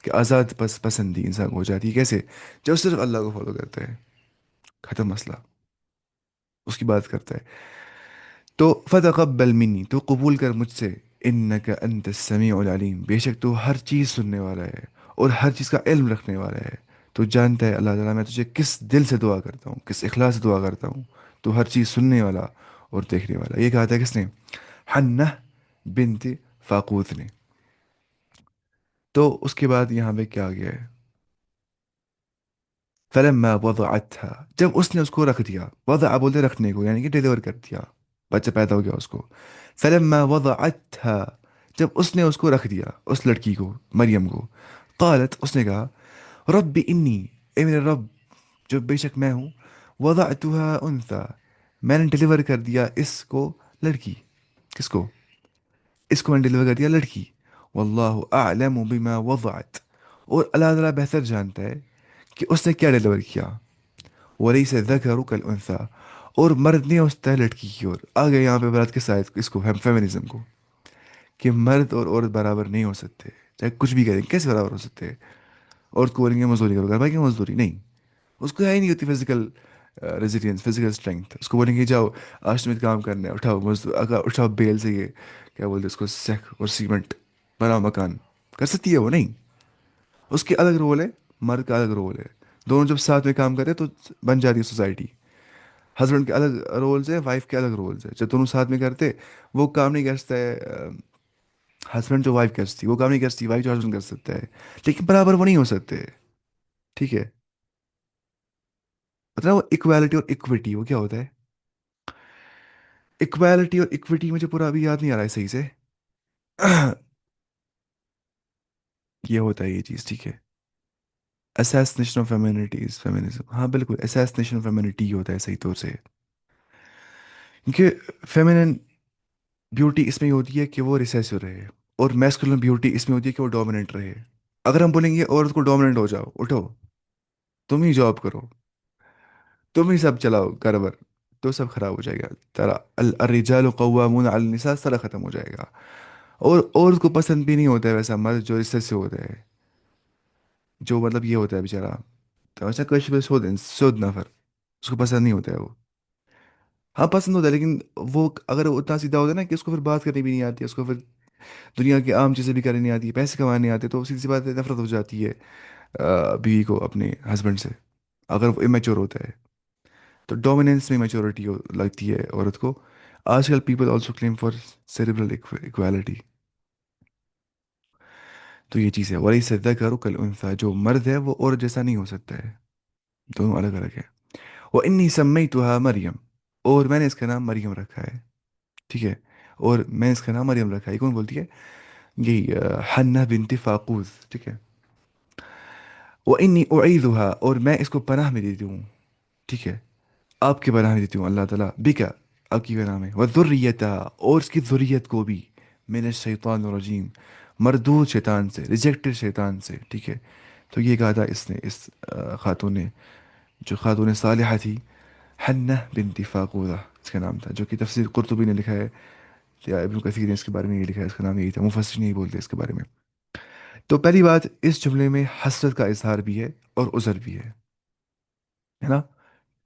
کہ آزاد پسندی انسان کو ہو جاتی ہے. کیسے؟ جب صرف اللہ کو فالو کرتا ہے، ختم مسئلہ، اس کی بات کرتا ہے. تو فتقبل منی، تو قبول کر مجھ سے، انک انت السمیع العلیم، بے شک تو ہر چیز سننے والا ہے اور ہر چیز کا علم رکھنے والا ہے. تو جانتا ہے اللہ تعالیٰ میں تجھے کس دل سے دعا کرتا ہوں، کس اخلاص سے دعا کرتا ہوں. تو ہر چیز سننے والا اور دیکھنے والا. یہ کہا تھا کس نے؟ حنہ بنت فاقوت نے. تو اس کے بعد یہاں پہ کیا گیا ہے؟ فلما وضعتها، جب اس نے اس کو رکھ دیا، وضع بولتے رکھنے کو، یعنی کہ ڈیلیور کر دیا، بچہ پیدا ہو گیا اس کو. فلما وضعتها، جب اس نے اس کو رکھ دیا، اس لڑکی کو، مریم کو، قالت، اس نے کہا، رب انی، اے میرے رب، جو بے شک میں ہوں، وضعتها انثى، میں نے ڈیلیور کر دیا اس کو لڑکی. کس کو؟ اس کو میں نے ڈیلیور کر دیا لڑکی. واللہ اعلم بما وضعت، اور اللہ تعالیٰ بہتر جانتا ہے کہ اس نے کیا ڈیلیور کیا. ولیس الذکر کالانثی، اور مرد نہیں ہوتا ہے لڑکی کی اور. آ گئے یہاں پہ بات کے ساتھ اس کو، فیمنزم کو، کہ مرد اور عورت برابر نہیں ہو سکتے، چاہے کچھ بھی کریں، کیسے برابر ہو سکتے ہیں؟ عورت کو بولیں گے مزدوری کرو، گھر بھائی کی مزدوری نہیں، اس کو ہے ہی نہیں ہوتی فزیکل ریزیلینس، فزیکل اسٹرینتھ. اس کو بولیں گے جاؤ آج تمہیں کام کرنا ہے، اٹھاؤ مزدور، اگر اٹھاؤ بیل سے یہ کیا بولتے ہیں اس کو، سیک اور سیمنٹ، بناؤ مکان. کر سکتی ہے وہ؟ نہیں. اس کے الگ رول ہے، مرد کا الگ رول ہے. دونوں جب ساتھ میں کام کرتے تو بن جاتی ہے سوسائٹی. ہسبینڈ کے الگ رولز ہے، وائف کے الگ رولز ہے. جب دونوں ساتھ میں کرتے، وہ کام نہیں کر سکتا ہے ہسبینڈ جو وائف کر سکتی، وہ کام نہیں کر سکتی وائف جو ہسبینڈ کر سکتا ہے، لیکن برابر وہ نہیں ہو سکتے. ٹھیک ہے، مطلب وہ اکوالٹی اور اکویٹی، وہ کیا ہوتا ہے؟ اکوالٹی اور اکویٹی مجھے پورا ابھی یاد نہیں آ رہا ہے صحیح سے. یہ ہوتا ہے یہ چیز، ٹھیک ہے. اسیسنیشن آف فیمینٹیز، فیمنزم، ہاں بالکل اسیسنیشن آف فیمینٹی ہوتا ہے صحیح طور سے. کیونکہ فیمینن بیوٹی اس میں یہ ہوتی ہے کہ وہ ریسیسو رہے، اور میسکولن بیوٹی اس میں ہوتی ہے کہ وہ ڈومیننٹ رہے. اگر ہم بولیں گے عورت کو ڈومیننٹ ہو جاؤ، اٹھو، تم ہی جاب کرو، تم ہی سب چلاؤ گھر بر، تو سب خراب ہو جائے گا. ترا الرجال قوامون علی النساء، سارا ختم ہو جائے گا. اور عورت کو پسند بھی نہیں ہوتا ہے ویسا مرد جو ریسیسو ہوتا ہے، جو مطلب یہ ہوتا ہے بیچارہ، تو ایسا کش بس ہو دیں سود نفر، اس کو پسند نہیں ہوتا ہے وہ. ہاں پسند ہوتا ہے، لیکن وہ اگر وہ اتنا سیدھا ہوتا ہے نا کہ اس کو پھر بات کرنی بھی نہیں آتی، اس کو پھر دنیا کی عام چیزیں بھی کرنی نہیں آتی، پیسے کمانے نہیں آتے، تو سیدھی سی بات ہے نفرت ہو جاتی ہے بیوی کو اپنے ہسبینڈ سے، اگر وہ امیچور ہوتا ہے. تو ڈومیننس میں میچورٹی لگتی ہے عورت کو. آج کل people also claim for cerebral equality. تو یہ چیز ہے، ولیس الذکر کالانثی، جو مرد ہے وہ عورت جیسا نہیں ہو سکتا ہے، دونوں الگ الگ ہے. وانی سمیتها مریم، اور میں نے اس کا نام مریم رکھا ہے. ٹھیک ہے، اور میں نے اس کا نام مریم رکھا ہے. یہ کون بولتی ہے؟ یہی حنہ بنت فاقوس. ٹھیک ہے. وانی اعیذها، اور میں اس کو پناہ میں دیتی ہوں. ٹھیک ہے، آپ کی پناہ میں دیتی ہوں اللہ تعالیٰ، بکا، آپ کی پناہ میں، وذریتها، اور اس کی ذریت کو بھی، من الشیطان الرجیم، مردود شیطان سے، ریجیکٹڈ شیطان سے. ٹھیک ہے. تو یہ کہا تھا اس نے، اس خاتون نے، جو خاتون صالحہ تھی، حنہ بنت فاقودہ اس کا نام تھا، جو کہ تفسیر قرطبی نے لکھا ہے، یا ابن کثیر نے اس کے بارے میں یہ لکھا ہے، اس کا نام یہی تھا، مفسر نہیں بولتے اس کے بارے میں۔ تو پہلی بات، اس جملے میں حسرت کا اظہار بھی ہے اور عذر بھی ہے نا؟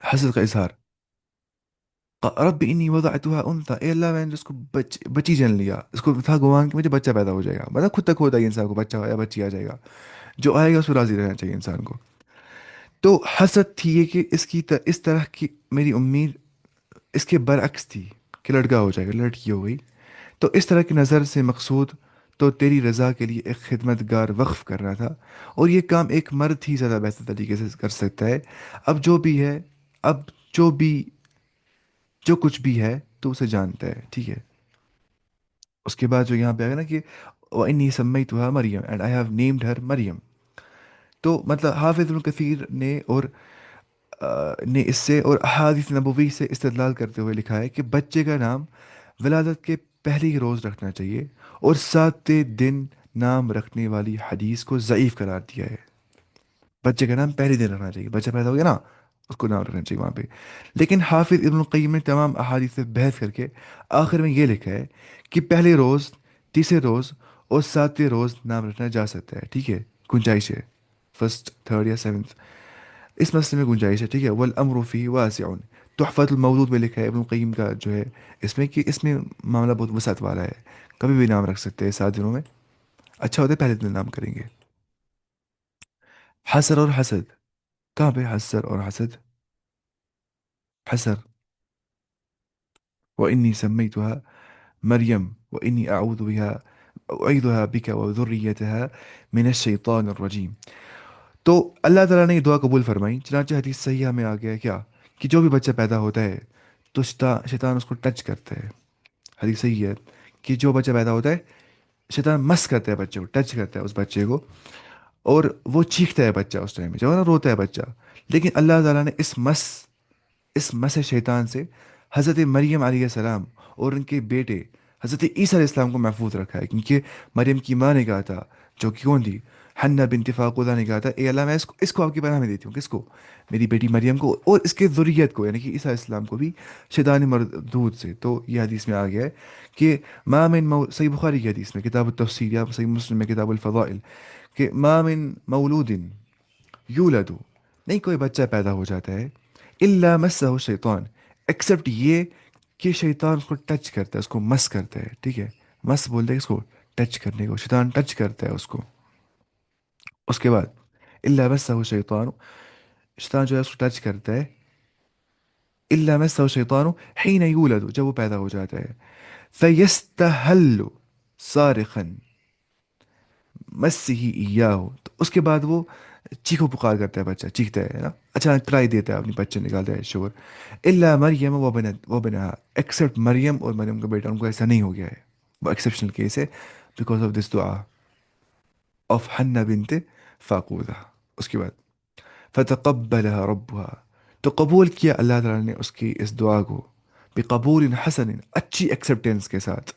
حسرت کا اظہار، رب انی وضعتها انثى، اے اللہ میں نے اس کو بچی جن لیا، اس کو تھا گمان کہ مجھے بچہ پیدا ہو جائے گا، مطلب خود تک ہوتا ہے انسان کو بچہ یا بچی آ جائے گا، جو آئے گا اس کو راضی رہنا چاہیے انسان کو۔ تو حسرت تھی یہ کہ اس کی اس طرح کی میری امید اس کے برعکس تھی کہ لڑکا ہو جائے گا، لڑکی ہو گئی۔ تو اس طرح کی نظر سے مقصود تو تیری رضا کے لیے ایک خدمت گار وقف کرنا تھا، اور یہ کام ایک مرد ہی زیادہ بہتر طریقے سے کر سکتا ہے۔ اب جو بھی ہے، اب جو بھی جو کچھ بھی ہے تو اسے جانتا ہے، ٹھیک ہے؟ اس کے بعد جو یہاں پہ آگا نا کہ وَإِنِّي سَمَّيْتُهَا مَرْيَمْ اینڈ آئی ہیو نیمڈ ہر مریم، تو مطلب حافظ ابن کثیر نے اور نے اس سے اور احادیث نبوی سے استدلال کرتے ہوئے لکھا ہے کہ بچے کا نام ولادت کے پہلی روز رکھنا چاہیے، اور 7 دن نام رکھنے والی حدیث کو ضعیف قرار دیا ہے۔ بچے کا نام پہلے دن رکھنا چاہیے، بچہ پیدا ہو گیا نا، اس کو نام رکھنا چاہیے وہاں پہ۔ لیکن حافظ ابن القیم نے تمام احادیث سے بحث کر کے آخر میں یہ لکھا ہے کہ پہلے روز، تیسرے روز اور 7ویں روز نام رکھنا جا سکتا ہے، ٹھیک ہے؟ گنجائش ہے، فرسٹ، تھرڈ یا سیونتھ، اس مسئلے میں گنجائش ہے، ٹھیک ہے؟ والامر فی واسع، تحفۃ المولود میں لکھا ہے ابن القیم کا جو ہے اس میں، کہ اس میں معاملہ بہت وسعت والا ہے، کبھی بھی نام رکھ سکتے ہیں 7 دنوں میں، اچھا ہوتا ہے پہلے دن نام کریں گے۔ حسر اور حسد، کہاں پہ حسر اور حسد؟ حسر، وإني سميتها مريم وإني أعوذ بها أعيذها بك وذريتها من الشيطان الرجيم۔ تو اللہ تعالیٰ نے یہ دعا قبول فرمائی، چنانچہ حدیث صحیحہ میں آ گیا کیا کہ جو بھی بچہ پیدا ہوتا ہے تو شیطان اس کو ٹچ کرتا ہے۔ حدیث صحیح ہے کہ جو بچہ پیدا ہوتا ہے، شیطان مس کرتا ہے بچے کو، ٹچ کرتا ہے اس بچے کو، اور وہ چیختا ہے بچہ اس ٹائم میں، جو ہے نا روتا ہے بچہ۔ لیکن اللہ تعالیٰ نے اس مس شیطان سے حضرت مریم علیہ السلام اور ان کے بیٹے حضرت عیسیٰ علیہ السلام کو محفوظ رکھا ہے، کیونکہ مریم کی ماں نے کہا تھا، جو کہ کون تھی؟ حنہ بنت فاقودہ نے کہا تھا، اے اللہ میں اس کو آپ کی پناہ میں دیتی ہوں، کس کو؟ میری بیٹی مریم کو اور اس کے ذریت کو، یعنی کہ عیسیٰ علیہ السلام کو بھی، شیطان مردود سے۔ تو یہ حدیث میں آ گیا ہے کہ صحیح بخاری کی حدیث میں کتاب التفسیر، یا صحیح مسلم میں کتاب الفضائل، کہ ما من مولود یولد، نہیں کوئی بچہ پیدا ہو جاتا ہے، الا مسہ شیطان، ایکسپٹ یہ کہ شیطان اس کو ٹچ کرتا ہے، اس کو مس کرتا ہے، ٹھیک ہے؟ مس بولتے ہیں اس کو، ٹچ کرنے کو، شیطان ٹچ کرتا ہے اس کو۔ اس کے بعد الا مسہ شیطان، شیطان جو ہے اس کو ٹچ کرتا ہے، الا مسہ شیطان حین یولد، جب وہ پیدا ہو جاتا ہے، فیستحل صارخا مسیح ایاہو، تو اس کے بعد وہ چیخو پکار کرتا ہے، بچہ چیختا ہے نا، اچانک کرائی دیتا ہے، اپنی بچے نکالتا ہے شور۔ اللہ مریم و بنہا، ایکسپٹ مریم اور مریم کا بیٹا، ان کو ایسا نہیں ہو گیا ہے، وہ ایکسیپشنل کیس ہے، بیکاز آف دس دعا آف حنہ بنت فاقودہ۔ اس کے بعد فتقبلها ربها، تو قبول کیا اللہ تعالیٰ نے اس کی اس دعا کو، بقبول حسن، اچھی ایکسیپٹینس کے ساتھ،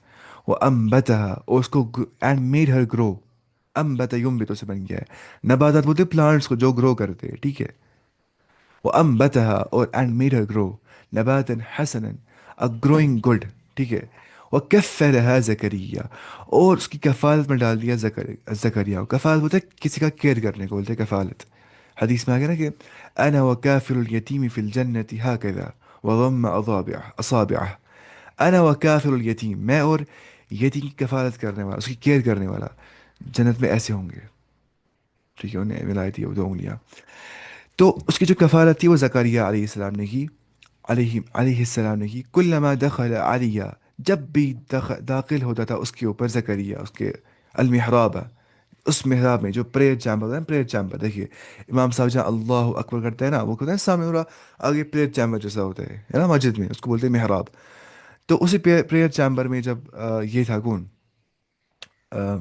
وَأَنبَتَهَا، اور اس کو اینڈ میڈ ہر گرو، انبت ینبت سے بن گیا ہے، نباتات بولتے پلانٹس کو جو گرو کرتے ہیں، ٹھیک ہے؟ وَأَنبَتَهَا، اور اینڈ میڈ ہر گرو نباتا حسنا، گروئنگ گڈ، ٹھیک ہے؟ وَكَفَّلَهَا زکریا، اور اس کی کفالت میں ڈال دیا زکریا، کفالت بولتے ہیں کسی کا کیئر کرنے کو، بولتے ہیں کفالت۔ حدیث میں آ گیا نا کہ انا وکافل الیتیم فی الجنت ہاکذا وضم اصابعہ، انا وکافل الیتیم، میں اور یتیم کی کفالت کرنے والا، اس کی کیئر کرنے والا جنت میں ایسے ہوں گے، ٹھیک ہے؟ انہیں ملائی تھی وہ 2 انگلیاں۔ تو اس کی جو کفالت تھی وہ زکریہ علیہ السلام نے کی، علیہ السلام نے کی، کلما دخل علیہ، جب بھی داخل ہوتا تھا اس کے اوپر زکریا، اس کے المحراب، اس محراب میں، جو پریئر چیمبر ہے، پریئر چیمبر دیکھیے، امام صاحب جہاں اللہ اکبر کرتے ہیں نا، وہ کہتے ہیں سامنے والا آگے پریئر چیمبر جیسا ہوتا ہے نا مسجد میں، اس کو بولتے ہیں محراب۔ تو اسی پریئر چیمبر میں جب یہ تھا کون،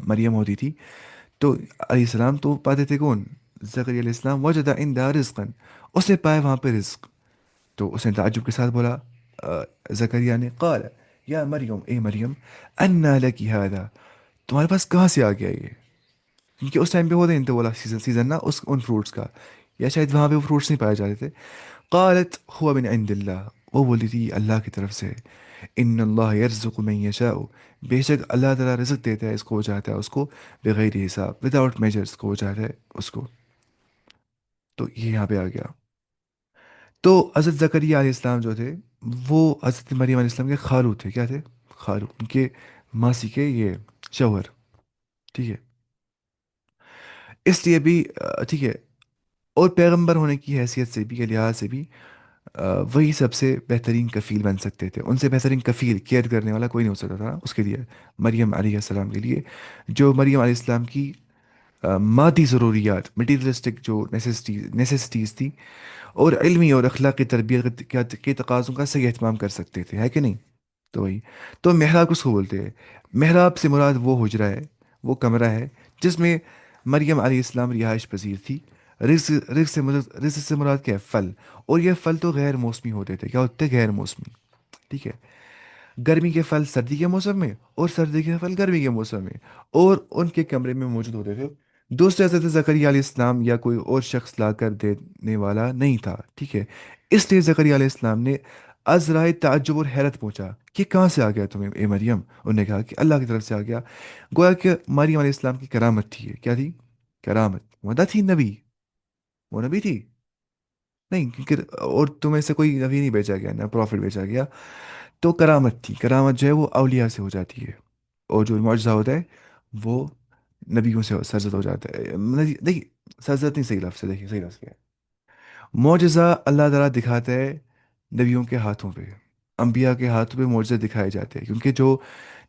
مریم ہوتی تھی، تو علیہ السلام تو پاتے تھے کون؟ زکریا علیہ السلام، وجد عندها رزقا، اس نے پایا وہاں پہ رزق۔ تو اس نے تعجب کے ساتھ بولا، زکریا نے، قال یا مریم، اے مریم، انا لکی هذا، تمہارے پاس کہاں سے آ گیا یہ؟ کیونکہ اس ٹائم پہ ہوتا نہیں تھا والا سیزن نا، ان فروٹس کا، یا شاید وہاں پہ وہ فروٹس نہیں پائے جاتے تھے. قالت هو من عند اللہ، وہ بولی تھی اللہ کی طرف سے. ان اللہ یرزق من یشاء، بے شک اللہ تعالیٰ رزق دیتا ہے اس کو وہ چاہتا ہے اس کو، بغیر حساب، وداؤٹ میجرس کو وہ چاہتا ہے اس کو. تو یہ یہاں پہ آ گیا. تو حضرت زکریا علیہ السلام جو تھے، وہ حضرت مریم علیہ السلام کے خالو تھے. کیا تھے؟ خالو، ان کے ماسی کے یہ شوہر. ٹھیک ہے. اس لیے بھی ٹھیک ہے. اور پیغمبر ہونے کی حیثیت سے بھی، کے لحاظ سے بھی وہی سب سے بہترین کفیل بن سکتے تھے. ان سے بہترین کفیل کیئر کرنے والا کوئی نہیں ہو سکتا تھا اس کے لیے، مریم علیہ السلام کے لیے. جو مریم علیہ السلام کی مادی ضروریات، مٹیریلسٹک جو نیسیسٹیز تھی، اور علمی اور اخلاقی تربیت کے تقاضوں کا صحیح اہتمام کر سکتے تھے، ہے کہ نہیں؟ تو وہی. تو محراب کس کو بولتے ہیں؟ محراب سے مراد وہ حجرہ ہے، وہ کمرہ ہے جس میں مریم علیہ السلام رہائش پذیر تھی. رزق سے مراد کیا ہے؟ پھل. اور یہ پھل تو غیر موسمی ہوتے تھے. کیا ہوتے تھے؟ غیر موسمی. ٹھیک ہے. گرمی کے پھل سردی کے موسم میں، اور سردی کے پھل گرمی کے موسم میں، اور ان کے کمرے میں موجود ہوتے تھے. دوسرے حضرت زکریا علیہ السلام یا کوئی اور شخص لا کر دینے والا نہیں تھا. ٹھیک ہے. اس لیے زکریا علیہ السلام نے ازرائے تعجب اور حیرت پہنچا کہ کہاں سے آ گیا تمہیں اے مریم. انہوں نے کہا کہ اللہ کی طرف سے آ گیا. گویا کہ مریم علیہ السلام کی کرامت تھی یہ. کیا تھی؟ کرامت. وہ نہ تھی نبی، وہ نبی تھی نہیں، کیونکہ اور تمہیں سے کوئی نبی نہیں بیچا گیا، نہ پروفٹ بیچا گیا. تو کرامت تھی. کرامت جو ہے وہ اولیاء سے ہو جاتی ہے، اور جو معجزہ ہوتا ہے وہ نبیوں سے سرزد ہو جاتا ہے. دیکھیے، سرزد نہیں صحیح لفظ ہے. دیکھیے صحیح لفظ کیا ہے. معجزہ اللہ تعالیٰ دکھاتا ہے نبیوں کے ہاتھوں پہ، انبیاء کے ہاتھوں پہ معجزے دکھائے جاتے ہیں. کیونکہ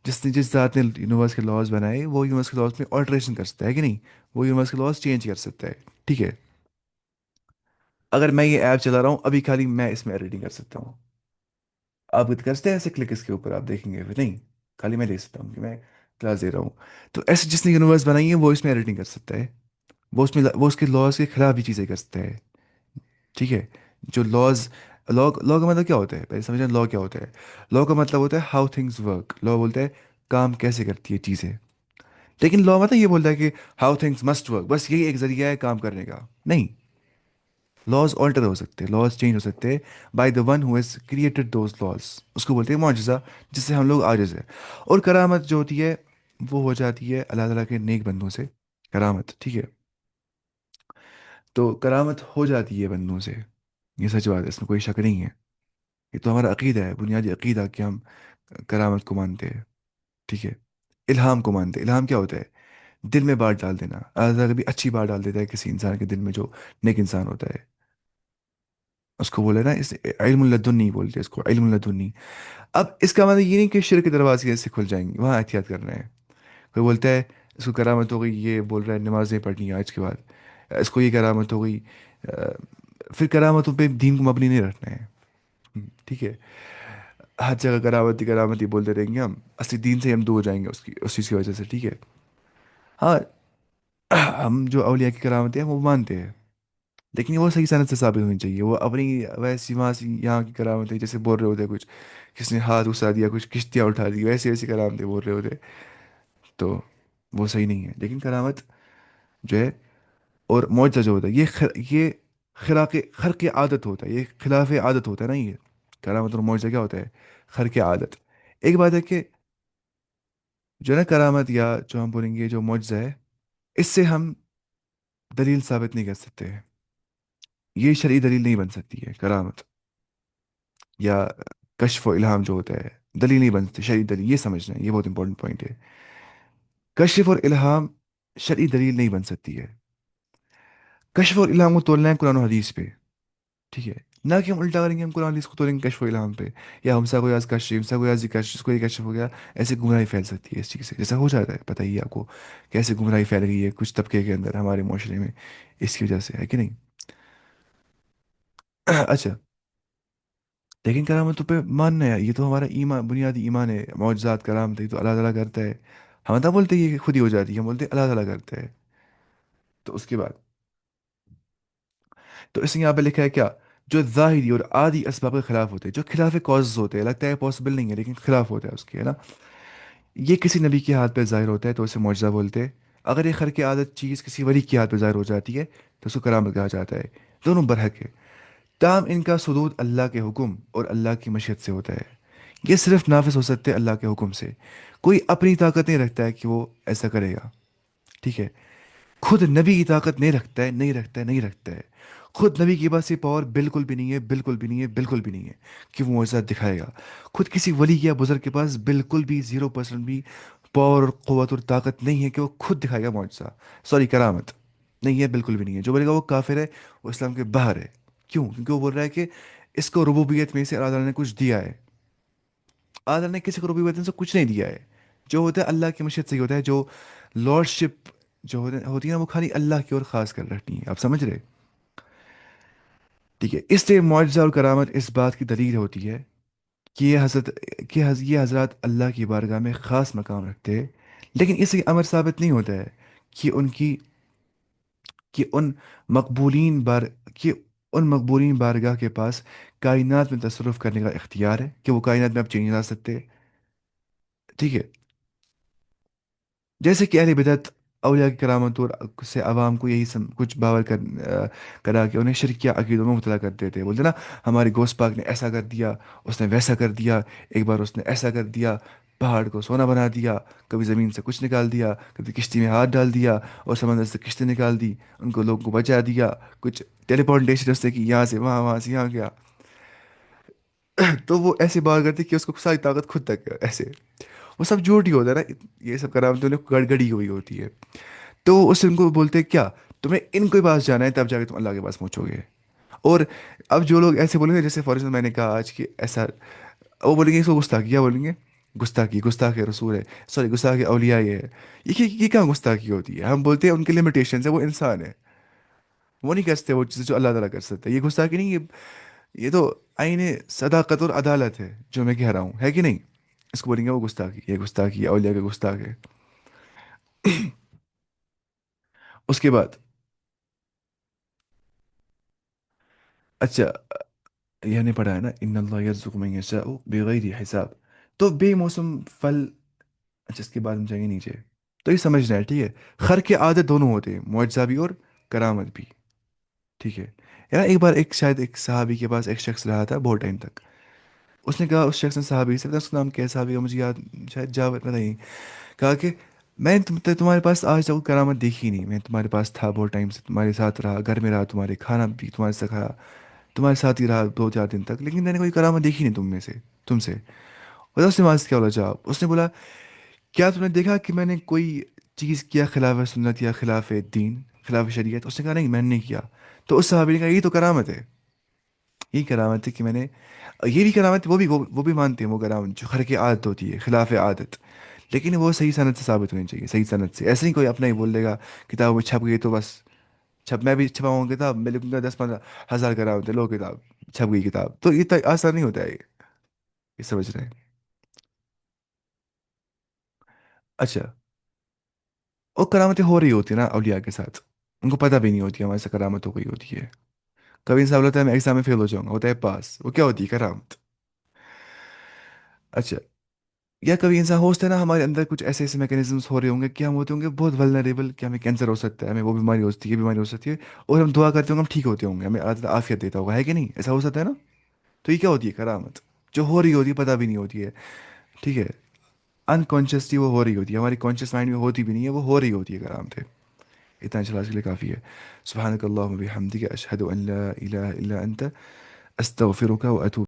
جس ذات نے یونیورس کے لاز بنائے، وہ یونیورس کے لاز میں آلٹریشن کر سکتا ہے کہ نہیں؟ وہ یونیورس کے لاز چینج کر سکتا ہے. ٹھیک ہے. اگر میں یہ ایپ چلا رہا ہوں ابھی، خالی میں اس میں ایڈیٹنگ کر سکتا ہوں. آپ کرتے ہیں ایسے کلک اس کے اوپر، آپ دیکھیں گے پھر نہیں. خالی میں دیکھ سکتا ہوں کہ میں کلاس دے رہا ہوں. تو ایسے جس نے یونیورس بنائی ہے وہ اس میں ایڈیٹنگ کر سکتا ہے. وہ اس کے لاز کے خلاف بھی چیزیں کر سکتا ہے. ٹھیک ہے. جو لاز، لا کا مطلب کیا ہوتا ہے؟ پہلے سمجھیں لا کیا ہوتا ہے. لا کا مطلب ہوتا ہے ہاؤ تھنگز ورک. لا بولتا ہے کام کیسے کرتی ہے چیزیں. لیکن لا مطلب یہ بولتا ہے کہ ہاؤ تھنگز مسٹ ورک، بس یہی ایک ذریعہ ہے کام کرنے کا. نہیں، لاز آلٹر ہو سکتے ہیں، لاز چینج ہو سکتے ہیں by the one who has created those laws. اس کو بولتے ہیں معجزہ، جس سے ہم لوگ عاجز ہیں. اور کرامت جو ہوتی ہے وہ ہو جاتی ہے اللہ تعالیٰ کے نیک بندوں سے. کرامت ٹھیک ہے. تو کرامت ہو جاتی ہے بندوں سے، یہ سچ بات ہے، اس میں کوئی شک نہیں ہے. یہ تو ہمارا عقیدہ ہے، بنیادی عقیدہ کہ ہم کرامت کو مانتے ہیں. ٹھیک ہے. الہام کو مانتے ہیں. الہام کیا ہوتا ہے؟ دل میں بات ڈال دینا. اللہ تعالیٰ کبھی اچھی بات ڈال دیتا ہے کسی انسان کے دل میں، جو نیک انسان ہوتا ہے. اس کو بولے نا، اس علم لدنی بولتے ہیں اس کو، علم لدنی. اب اس کا مطلب یہ نہیں کہ شرک کے دروازے ایسے کھل جائیں گے، وہاں احتیاط کرنا ہے. کوئی بولتا ہے اس کو کرامت ہو گئی، یہ بول رہا ہے نماز نہیں پڑھنی ہے آج کے بعد، اس کو یہ کرامت ہو گئی. پھر کرامتوں پہ دین کو مبنی نہیں رکھنا ہے. ٹھیک ہے. ہر جگہ کرامتی کرامتی بولتے رہیں گے ہم، اصلی دین سے ہم دور جائیں گے اس چیز کی وجہ سے. ٹھیک ہے. ہاں، ہم جو اولیاء کی کرامتیں ہیں وہ مانتے ہیں، لیکن وہ صحیح صنعت سے ثابت ہونی چاہیے. وہ اپنی ویسی وہاں سے یہاں کی کرامتیں جیسے بول رہے ہوتے ہیں، کچھ کس نے ہاتھ گھسا دیا، کچھ کشتیاں اٹھا دی، ویسی ویسی کرامتیں بول رہے ہوتے. تو وہ صحیح نہیں ہے. لیکن کرامت جو ہے اور معجزہ جو ہوتا ہے، یہ خرق عادت ہوتا ہے، یہ خلاف عادت ہوتا ہے نا. یہ کرامت اور معجزہ کیا ہوتا ہے؟ خرق عادت. ایک بات ہے کہ جو ہے نا کرامت، یا جو ہم بولیں گے جو معجزہ ہے، اس سے ہم دلیل ثابت نہیں کر سکتے. یہ شرعی دلیل نہیں بن سکتی ہے کرامت یا کشف و الہام جو ہوتا ہے. دلیل نہیں بن سکتی شرعی دلیل، یہ سمجھنا ہے، یہ بہت امپورٹنٹ پوائنٹ ہے. کشف اور الہام شرعی دلیل نہیں بن سکتی ہے. کشف اور الہام کو تولنا ہے قرآن و حدیث پہ. ٹھیک ہے. نہ کہ ہم الٹا کریں گے، ہم قرآن حدیث کو تولیں گے کشف و الہام پہ، یا ہم سا کو یاز کشف، ہم سا کو یازی کشف، اس کو یہ کشف ہو گیا. ایسے گمراہی پھیل سکتی ہے اس چیز سے، جیسا ہو جاتا ہے. پتہ ہی ہے آپ کو کیسے گمراہی پھیل گئی ہے کچھ طبقے کے اندر ہمارے معاشرے میں، اس کی وجہ سے، ہے کہ نہیں؟ اچھا. لیکن کرامتوں پہ ماننا ہے، یہ تو ہمارا ایمان، بنیادی ایمان ہے. معجزات کرامت یہ تو اللہ تعالیٰ کرتا ہے. ہم نہ بولتے یہ خود ہی ہو جاتی ہے، ہم بولتے اللہ تعالیٰ کرتا ہے. تو اس کے بعد، تو اس نے یہاں پہ لکھا ہے کیا؟ جو ظاہری اور عادی اسباب کے خلاف ہوتے ہیں، جو خلاف کاز ہوتے ہیں، لگتا ہے پاسبل نہیں ہے لیکن خلاف ہوتا ہے اس کے، ہے نا. یہ کسی نبی کے ہاتھ پہ ظاہر ہوتا ہے تو اسے معجزہ بولتے ہیں. اگر یہ خرق عادت چیز کسی ولی کے ہاتھ پہ ظاہر ہو جاتی ہے تو اس کو کرامت کہا جاتا ہے، دونوں برحق ہے۔ تاہم ان کا صدور اللہ کے حکم اور اللہ کی مشیت سے ہوتا ہے، یہ صرف نافذ ہو سکتے ہیں اللہ کے حکم سے، کوئی اپنی طاقت نہیں رکھتا ہے کہ وہ ایسا کرے گا، ٹھیک ہے؟ خود نبی کی طاقت نہیں رکھتا ہے، نہیں رکھتا ہے، نہیں رکھتا ہے، خود نبی کے پاس یہ پاور بالکل بھی نہیں ہے، بالکل بھی نہیں ہے، بالکل بھی نہیں ہے کہ وہ معجزہ دکھائے گا۔ خود کسی ولی یا بزرگ کے پاس بالکل بھی 0% بھی پاور اور قوت اور طاقت نہیں ہے کہ وہ خود دکھائے گا معجزہ، سوری کرامت، نہیں ہے، بالکل بھی نہیں ہے۔ جو بولے گا وہ کافر ہے، وہ اسلام کے باہر ہے۔ کیوں؟ کیونکہ وہ بول رہا ہے کہ اس کو ربوبیت میں سے اللہ تعالیٰ نے کچھ دیا ہے۔ اللہ تعالیٰ نے کسی کو ربوبیت میں سے کچھ نہیں دیا ہے، جو ہوتا ہے اللہ کی مشیت سے ہی ہوتا ہے، جو لارڈ شپ جو ہوتی ہے نا، وہ خالی اللہ کی اور خاص کر رکھنی ہے، آپ سمجھ رہے؟ ٹھیک ہے، اس لیے معجزہ اور کرامت اس بات کی دلیل ہوتی ہے کہ یہ حضرات اللہ کی بارگاہ میں خاص مقام رکھتے ہیں، لیکن اس سے امر ثابت نہیں ہوتا ہے کہ ان کی کہ ان مقبولین بار کہ ان مقبولین بارگاہ کے پاس کائنات میں تصرف کرنے کا اختیار ہے، کہ وہ کائنات میں اب چینج لا سکتے ہیں، ٹھیک ہے؟ جیسے کہ اہل بدعت اولیاء کی کرامت اور سے عوام کو یہی کچھ باور کرا کے انہیں شرکیہ عقیدوں میں مبتلا کر دیتے ہیں، بولتے نا ہمارے گوشت پاک نے ایسا کر دیا، اس نے ویسا کر دیا، ایک بار اس نے ایسا کر دیا، پہاڑ کو سونا بنا دیا، کبھی زمین سے کچھ نکال دیا، کبھی کشتی میں ہاتھ ڈال دیا اور سمندر سے کشتی نکال دی، ان کو لوگوں کو بچا دیا، کچھ ٹیلی پورٹیشن اس نے کی، یہاں سے وہاں، وہاں سے یہاں گیا۔ تو وہ ایسی بات کرتے کہ اس کو ساری طاقت خود تک ہے ایسے، وہ سب جھوٹ ہی ہوتا ہے نا، یہ سب کرامتیں انہیں گڑگڑی ہوئی ہوتی ہے۔ تو اس سے ان کو بولتے ہیں کیا تمہیں ان کے پاس جانا ہے تب جا کے تم اللہ کے پاس پہنچو گے؟ اور اب جو لوگ ایسے بولیں گے، جیسے فار ایگزامپل میں نے کہا آج کہ ایسا، وہ بولیں گے اس کو گستاخی، کیا بولیں گے؟ گستاخی، گستاخ رسول ہے، سوری گستاخ اولیاء یہ ہے۔ یہ کہاں گستاخی ہوتی ہے؟ ہم بولتے ہیں ان کے لمیٹیشنز ہے، وہ انسان ہے، وہ نہیں کر سکتے وہ چیزیں جو اللہ تعالیٰ کر سکتے ہیں۔ یہ گستاخی نہیں، یہ تو آئین صداقت اور عدالت ہے جو میں کہہ رہا ہوں، ہے کہ نہیں؟ اس کو بولیں گے وہ گستاخی، یہ گستاخی ہے، اولیاء کا گستاخ ہے۔ اس کے بعد، اچھا، یہ نے پڑھا ہے نا ان اللہ یرزق من یشاء بغیر حساب، تو بے موسم پھل، اچھا اس کے بعد ہم جائیں گے نیچے، تو یہ سمجھنا ہے، ٹھیک ہے؟ خر کے عادت دونوں ہوتے ہیں، معجزہ بھی اور کرامت بھی، ٹھیک ہے؟ یار ایک بار شاید ایک صحابی کے پاس ایک شخص رہا تھا بہت ٹائم تک، اس نے کہا، اس شخص نے صحابی سے، اس کا نام کیا صحابی کا مجھے یاد، شاید جاوید، پتہ نہیں، کہا کہ میں نے تمہارے پاس آج تک کوئی کرامت دیکھی نہیں، میں تمہارے پاس تھا بہت ٹائم سے، تمہارے ساتھ رہا، گھر میں رہا، تمہارے کھانا بھی تمہارے سے کھایا، تمہارے ساتھ ہی رہا 2 4 دن تک، لیکن میں نے کوئی کرامت دیکھی نہیں تم سے۔ اور اس نے وہاں سے کیا بولا جواب، اس نے بولا کیا تم نے دیکھا کہ میں نے کوئی چیز کیا خلاف سنت یا خلاف دین، خلاف شریعت؟ اس نے کہا نہیں میں نے نہیں کیا۔ تو اس صحابی نے کہا یہی تو کرامت ہے، یہی کرامت ہے کہ میں نے، یہ بھی کرامت، وہ بھی مانتے ہیں وہ کرامت جو خرق عادت ہوتی ہے، خلاف عادت، لیکن وہ صحیح صنعت سے ثابت ہونی چاہیے، صحیح صنعت سے، ایسے ہی کوئی اپنا ہی بول دے گا کتاب میں چھپ گئی تو بس چھپ، میں بھی چھپاؤں کتاب، میں لکھوں گا 10 15 ہزار کرامت لو کتاب، چھپ گئی کتاب، تو یہ تو آسان نہیں ہوتا ہے یہ سمجھ رہے ہیں؟ اچھا، وہ کرامتیں ہو رہی ہوتی ہیں نا اولیاء کے ساتھ، ان کو پتہ بھی نہیں ہوتی ہمارے سے کرامت ہو گئی ہوتی ہے۔ کبھی انسان بولتا ہے میں ایگزام میں فیل ہو جاؤں گا، ہوتا ہے پاس، وہ کیا ہوتی ہے؟ کرامت۔ اچھا، یا کبھی انسان ہوتا ہے نا ہمارے اندر کچھ ایسے ایسے میکینزمس ہو رہے ہوں گے کہ ہم ہوتے ہوں گے بہت ولنریبل، کہ ہمیں کینسر ہو سکتا ہے، ہمیں وہ بیماری ہو سکتی ہے، یہ بیماری ہو سکتی ہے، اور ہم دعا کرتے ہوں گے ہم ٹھیک ہوتے ہوں گے، ہمیں اللہ تعالیٰ عافیت دیتا ہوگا، ہے کہ نہیں؟ ایسا ہو سکتا ہے نا؟ تو یہ کیا ہوتی ہے؟ کرامت، جو ہو رہی ہوتی ہے پتہ بھی نہیں ہوتی ہے، ٹھیک ہے؟ انکانشیسلی وہ ہو رہی ہوتی ہے، ہماری کانشیس مائنڈ میں ہوتی بھی نہیں ہے، وہ ہو رہی ہوتی ہے کرامتیں۔ اتنا چلا کے لیے کافی ہے۔ سبحانک اللہم و بحمدک اشہد ان لا الہ الا انت استغفرک و اتوب